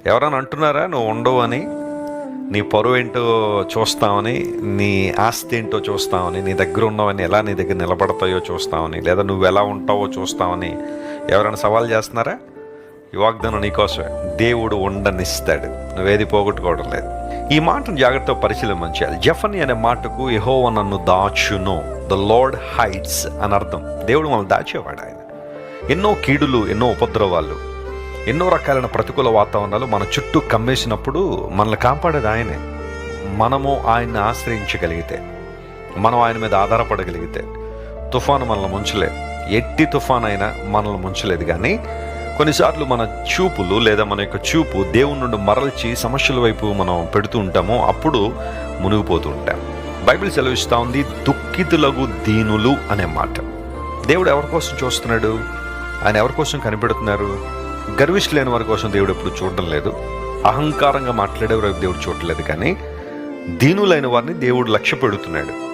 ఎవరైనా అంటున్నారా నువ్వు ఉండవు అని? నీ పరువు ఏంటో చూస్తామని, నీ ఆస్తి ఏంటో చూస్తామని, నీ దగ్గర ఉన్నవని ఎలా నీ దగ్గర నిలబడతాయో చూస్తామని, లేదా నువ్వు ఎలా ఉంటావో చూస్తామని ఎవరైనా సవాల్ చేస్తున్నారా? ఈ వాగ్దానం నీకోసమే. దేవుడు ఉండనిస్తాడు, నువ్వేది పోగొట్టుకోవడం లేదు. ఈ మాటను జాగ్రత్తగా పరిశీలన చేయాలి. జఫని అనే మాటకు యెహోవా నన్ను దాచును, ద లార్డ్ హైడ్స్ అని అర్థం. దేవుడు మనల్ని దాచేవాడు. ఆయన ఎన్నో కీడులు, ఎన్నో ఉపద్రవాలు, ఎన్నో రకాలైన ప్రతికూల వాతావరణాలు మన చుట్టూ కమ్మేసినప్పుడు మనల్ని కాపాడేది ఆయనే. మనము ఆయన్ని ఆశ్రయించగలిగితే, మనం ఆయన మీద ఆధారపడగలిగితే తుఫాను మనల్ని ముంచలేదు. ఎట్టి తుఫాన్ అయినా మనల్ని ముంచలేదు. కానీ కొన్నిసార్లు మన చూపులు లేదా మన యొక్క చూపు దేవుని నుండి మరల్చి సమస్యల వైపు మనం పెడుతూ ఉంటాము. అప్పుడు మునిగిపోతూ ఉంటాం. బైబిల్ సెలవిస్తూ ఉంది, దుఃఖితులకు దీనులు అనే మాట. దేవుడు ఎవరి కోసం చూస్తున్నాడు? ఆయన ఎవరి కోసం కనిపెడుతున్నారు? గర్విష్ఠులైన వారి కోసం దేవుడు ఎప్పుడు చూడడం లేదు. అహంకారంగా మాట్లాడే వారికి దేవుడు చూడలేదు. కానీ దీనులైన వారిని దేవుడు లక్ష్య పెడుతున్నాడు.